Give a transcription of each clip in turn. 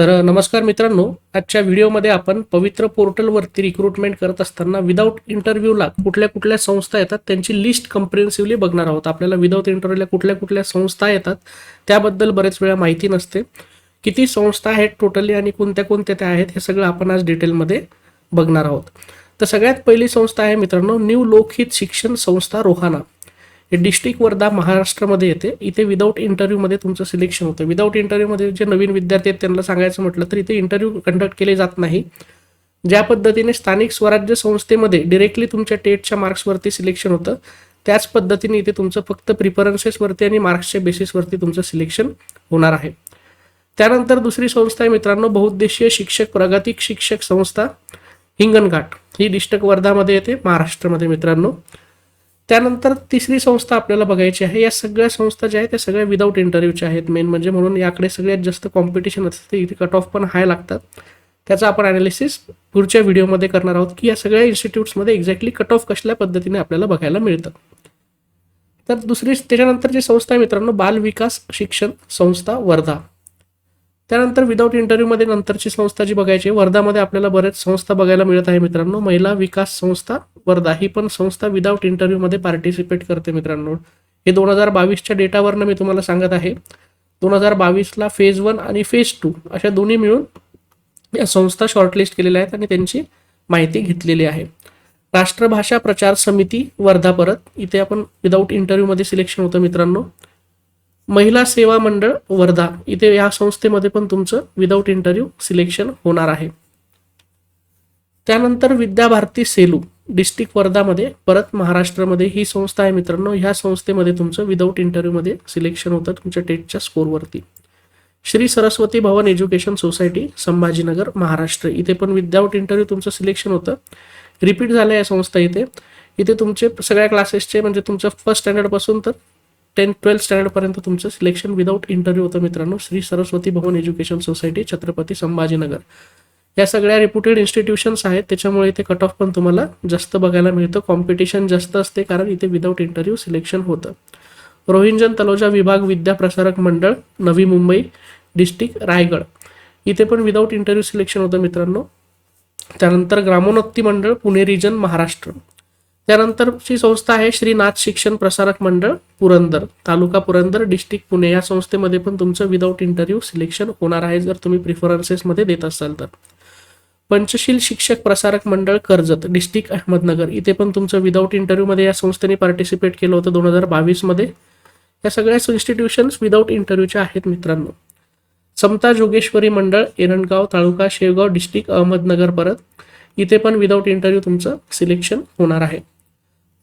तर नमस्कार मित्रांनो, आजच्या व्हिडिओमध्ये आपण पवित्र पोर्टलवरती रिक्रुटमेंट करत असताना विदाऊट इंटरव्ह्यूला कुठल्या कुठल्या संस्था येतात त्यांची लिस्ट कंप्रिहेन्सिव्हली बघणार आहोत. आपल्याला विदाऊट इंटरव्ह्यूला कुठल्या कुठल्या संस्था येतात त्याबद्दल बरेच वेळा माहिती नसते. किती संस्था आहेत टोटली आणि कोणत्या कोणत्या त्या आहेत हे सगळं आपण आज डिटेलमध्ये बघणार आहोत. तर सगळ्यात पहिली संस्था आहे मित्रांनो न्यू लोकहित शिक्षण संस्था रोहाना. हे डिस्ट्रिक्ट वर्धा महाराष्ट्रामध्ये येते. इथे विदाऊट इंटरव्ह्यूमध्ये तुमचं सिलेक्शन होतं. विदाऊट इंटरव्ह्यूमध्ये जे नवीन विद्यार्थी आहेत त्यांना सांगायचं म्हटलं तर इथे इंटरव्ह्यू कंडक्ट केले जात नाही. ज्या पद्धतीने स्थानिक स्वराज्य संस्थेमध्ये डिरेक्टली तुमच्या टेटच्या मार्क्सवरती सिलेक्शन होतं त्याच पद्धतीने इथे तुमचं फक्त प्रिफरन्सेसवरती आणि मार्क्सच्या बेसिसवरती तुमचं सिलेक्शन होणार आहे. त्यानंतर दुसरी संस्था आहे मित्रांनो बहुउद्देशीय शिक्षक प्रागतिक शिक्षक संस्था हिंगणघाट. ही डिस्ट्रिक्ट वर्धामध्ये येते महाराष्ट्रामध्ये मित्रांनो. त्यानंतर तिसरी संस्था आपल्याला बघायची आहे. या सगळ्या संस्था ज्या आहेत त्या सगळ्या विदाऊट इंटरव्ह्यूच्या आहेत मेन म्हणजे, म्हणून याकडे सगळ्यात जास्त कॉम्पिटिशन असते. इथे कट ऑफ पण हाय लागतात. त्याचा आपण अनालिसिस पुढच्या व्हिडिओमध्ये करणार आहोत की या सगळ्या इन्स्टिट्यूट्समध्ये एक्झॅक्टली कट ऑफ कसल्या पद्धतीने आपल्याला बघायला मिळतं. तर त्याच्यानंतर जी संस्था आहे मित्रांनो बाल विकास शिक्षण संस्था वर्धा. त्यानंतर विदाऊट इंटरव्ह्यूमध्ये नंतरची संस्था जी बघायची वर्धामध्ये आपल्याला बरेच संस्था बघायला मिळत आहे मित्रांनो. महिला विकास संस्था वर्धा ही पण संस्था विदाऊट इंटरव्ह्यूमध्ये पार्टिसिपेट करते मित्रांनो. हे 2022च्या डेटावरनं मी तुम्हाला सांगत आहे. 2022ला फेज 1 आणि फेज 2 अशा दोन्ही मिळून या संस्था शॉर्टलिस्ट केलेल्या आहेत आणि त्यांची माहिती घेतलेली आहे. राष्ट्रभाषा प्रचार समिती वर्धा परत इथे आपण विदाऊट इंटरव्ह्यूमध्ये सिलेक्शन होतं मित्रांनो. महिला सेवा मंडळ वर्धा इथे या संस्थेमध्ये पण तुमचं विदाऊट इंटरव्ह्यू सिलेक्शन होणार आहे. त्यानंतर विद्याभारती सेलू डिस्ट्रिक्ट वर्धामध्ये परत महाराष्ट्रामध्ये ही संस्था आहे मित्रांनो. ह्या संस्थेमध्ये तुमचं विदाऊट इंटरव्ह्यूमध्ये सिलेक्शन होतं तुमच्या टेटच्या स्कोरवरती. श्री सरस्वती भवन एज्युकेशन सोसायटी संभाजीनगर महाराष्ट्र इथे पण विदाऊट इंटरव्ह्यू तुमचं सिलेक्शन होतं. रिपीट झालं या संस्था इथे तुमचे सगळ्या क्लासेसचे म्हणजे तुमचं फर्स्ट स्टँडर्डपासून तर 10-12 स्टँडर्डपर्यंत तुमचं सिलेक्शन विदाऊट इंटरव्ह्यू होतं मित्रांनो. श्री सरस्वती भवन एज्युकेशन सोसायटी छत्रपती संभाजीनगर. या सगळ्या रेप्युटेड इन्स्टिट्यूशन्स आहेत त्याच्यामुळे इथे कट ऑफ पण तुम्हाला जास्त बघायला मिळतं. कॉम्पिटिशन जास्त असते कारण इथे विदाऊट इंटरव्ह्यू सिलेक्शन होतं. रोहिंजन तलोजा विभाग विद्या प्रसारक मंडळ नवी मुंबई डिस्ट्रिक्ट रायगड इथे पण विदाऊट इंटरव्ह्यू सिलेक्शन होतं मित्रांनो. त्यानंतर ग्रामोन्नती मंडळ पुणे रिजन महाराष्ट्र. त्यानंतरची संस्था आहे श्रीनाथ शिक्षण प्रसारक मंडळ पुरंदर तालुका पुरंदर डिस्ट्रिक्ट पुणे. या संस्थेमध्ये पण तुमचं विदाऊट इंटरव्ह्यू सिलेक्शन होणार आहे जर तुम्ही प्रिफरन्सेसमध्ये देत असाल तर. पंचशील शिक्षक प्रसारक मंडळ कर्जत डिस्ट्रिक्ट अहमदनगर इथे पण तुमचं विदाऊट इंटरव्ह्यूमध्ये या संस्थेने पार्टिसिपेट केलं होतं 2022मध्ये. या सगळ्या इन्स्टिट्यूशन्स विदाऊट इंटरव्ह्यूच्या आहेत मित्रांनो. समता जोगेश्वरी मंडळ एरंडगाव तालुका शेवगाव डिस्ट्रिक्ट अहमदनगर परत इथे पण विदाऊट इंटरव्ह्यू तुमचं सिलेक्शन होणार आहे.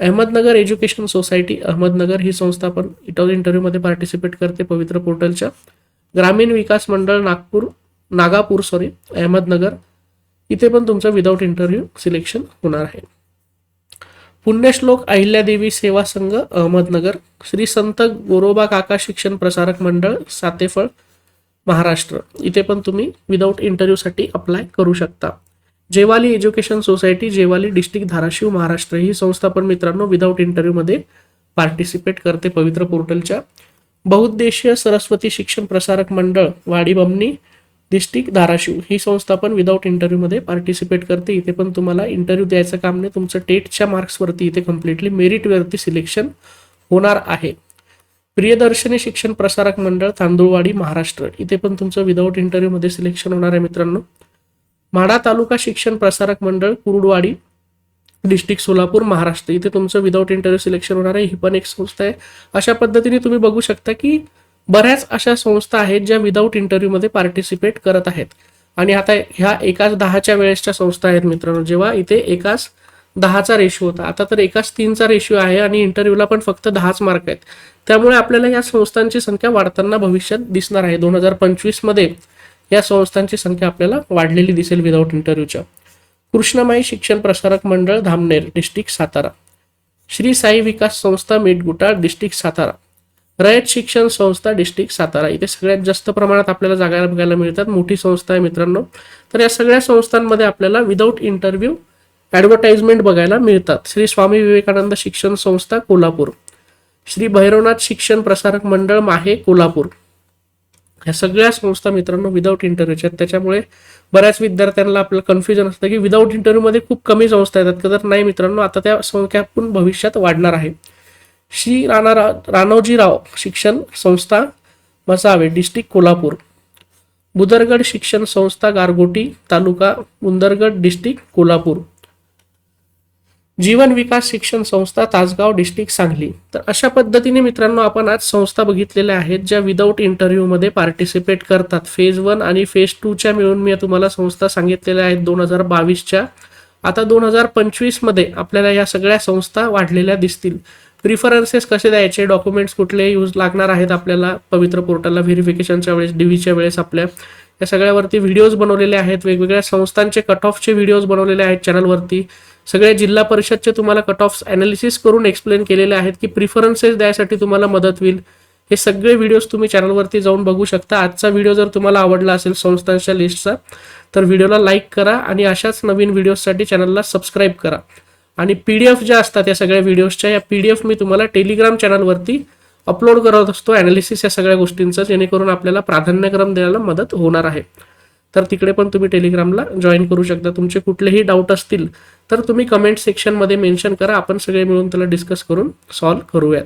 अहमदनगर एज्युकेशन सोसायटी अहमदनगर ही संस्था पण विदाऊट इंटरव्ह्यूमध्ये पार्टिसिपेट करते पवित्र पोर्टलच्या. ग्रामीण विकास मंडळ नागापूर अहमदनगर इथे पण तुमचं विदाऊट इंटरव्ह्यू सिलेक्शन होणार आहे. पुण्यश्लोक अहिल्यादेवी सेवा संघ अहमदनगर. श्री संत गोरोबा काका शिक्षण प्रसारक मंडळ सातेफळ महाराष्ट्र इथे पण तुम्ही विदाऊट इंटरव्ह्यूसाठी अप्लाय करू शकता. Jewali education society Jewali district Dharashiv Maharashtra ही संस्था पण मित्रांनो विदाऊट इंटरव्ह्यूमध्ये पार्टिसिपेट करते पवित्र पोर्टलच्या. बहुउद्देशीय सरस्वती शिक्षण प्रसारक मंडळ वाडी बमणी डिस्ट्रिक्ट धाराशिव ही संस्था पण विदाऊट इंटरव्ह्यूमध्ये पार्टिसिपेट करते. इथे पण तुम्हाला इंटरव्ह्यू द्यायचं काम नाही. तुमचं टेटच्या मार्क्सवरती इथे कम्प्लिटली मेरिटवरती सिलेक्शन होणार आहे. प्रियदर्शनी शिक्षण प्रसारक मंडळ तांदुळवाडी महाराष्ट्र इथे पण तुमचं विदाऊट इंटरव्ह्यूमध्ये सिलेक्शन होणार आहे मित्रांनो. माढा तालुका शिक्षण प्रसारक मंडळ कुरुडवाडी डिस्ट्रिक्ट सोलापूर महाराष्ट्र इथे तुमचं विदाऊट इंटरव्ह्यू सिलेक्शन होणार आहे. ही पण एक संस्था आहे. अशा पद्धतीने तुम्ही बघू शकता की बऱ्याच अशा संस्था आहेत ज्या विदाऊट इंटरव्ह्यूमध्ये पार्टिसिपेट करत आहेत. आणि आता ह्या एकाच 10च्या वेळेसच्या संस्था आहेत मित्रांनो. जेव्हा इथे एकाच 10चा रेशिओ होता आता तर एकाच 3चा रेशिओ आहे आणि इंटरव्ह्यूला पण फक्त 10च मार्क आहेत. त्यामुळे आपल्याला या संस्थांची संख्या वाढताना भविष्यात दिसणार आहे. 2025मध्ये या संस्थांची संख्या आपल्याला वाढलेली दिसेल विदाऊट इंटरव्ह्यूच्या. कृष्णमाई शिक्षण प्रसारक मंडळ धामनेर डिस्ट्रिक्ट सातारा. श्री साई विकास संस्था मेटगुटा डिस्ट्रिक्ट सातारा. रयत शिक्षण संस्था डिस्ट्रिक्ट सातारा इथे सगळ्यात जास्त प्रमाणात आपल्याला जागा बघायला मिळतात. मोठी संस्था आहे मित्रांनो. तर या सगळ्या संस्थांमध्ये आपल्याला विदाऊट इंटरव्ह्यू ॲडव्हर्टाइजमेंट बघायला मिळतात. श्री स्वामी विवेकानंद शिक्षण संस्था कोल्हापूर. श्री भैरवनाथ शिक्षण प्रसारक मंडळ माहे कोल्हापूर ह्या सगळ्या संस्था मित्रांनो विदाऊट इंटरव्ह्यूच्या आहेत. त्याच्यामुळे बऱ्याच विद्यार्थ्यांना आपलं कन्फ्युजन असतं की विदाऊट इंटरव्ह्यूमध्ये खूप कमी संस्था येतात का, तर नाही मित्रांनो, आता त्या संख्या पण भविष्यात वाढणार आहे. श्री राणोजीराव शिक्षण संस्था मसावे डिस्ट्रिक्ट कोल्हापूर, बुदरगड शिक्षण संस्था गारगोटी तालुका बुदरगड डिस्ट्रिक्ट कोल्हापूर, जीवन विकास शिक्षण संस्था तासगाव डिस्ट्रिक्ट सांगली. तर अशा पद्धतीने मित्रांनो आपण आज संस्था बघितलेल्या आहेत ज्या विदाऊट इंटरव्ह्यूमध्ये पार्टिसिपेट करतात. फेज 1 आणि फेज 2च्या मिळून मी तुम्हाला संस्था सांगितलेल्या आहेत 2022च्या. आता 2025मध्ये आपल्याला या सगळ्या संस्था वाढलेल्या दिसतील. प्रिफरन्सेस कसे द्यायचे, डॉक्युमेंट्स कुठले यूज लागणार आहेत आपल्याला पवित्र पोर्टलला व्हेरिफिकेशनच्या वेळेस, डीव्हीच्या वेळेस आपल्या या सगळ्यावरती व्हिडिओज बनवलेले आहेत. वेगवेगळ्या संस्थांचे कट ऑफचे व्हिडिओज बनवलेले आहेत चॅनलवरती. सगळ्या जिल्हा परिषदचे तुम्हाला कट ऑफ ॲनालिसिस करून एक्सप्लेन केलेले आहेत की प्रिफरन्सेस द्यायसाठी तुम्हाला मदत होईल. हे सगळे व्हिडिओज तुम्ही चॅनलवरती जाऊन बघू शकता. आजचा व्हिडिओ जर तुम्हाला आवडला असेल संस्थांच्या लिस्टचा तर व्हिडिओला लाईक करा आणि अशाच नवीन व्हिडिओजसाठी चॅनलला सबस्क्राईब करा. आणि PDF ज्या असतात या सगळ्या व्हिडिओजच्या, या PDF मी तुम्हाला टेलिग्राम चॅनलवरती अपलोड करत असतो ॲनालिसिस या सगळ्या गोष्टींचं, जेणेकरून आपल्याला प्राधान्यक्रम द्यायला मदत होणार आहे. तर तिकडे पण तुम्ही टेलिग्रामला जॉईन करू शकता. तुमचे कुठलेही डाऊट असतील तर तुम्ही कमेंट सेक्शनमध्ये मेन्शन करा, आपण सगळे मिळून त्याला डिस्कस करून सॉल्व्ह करूयात.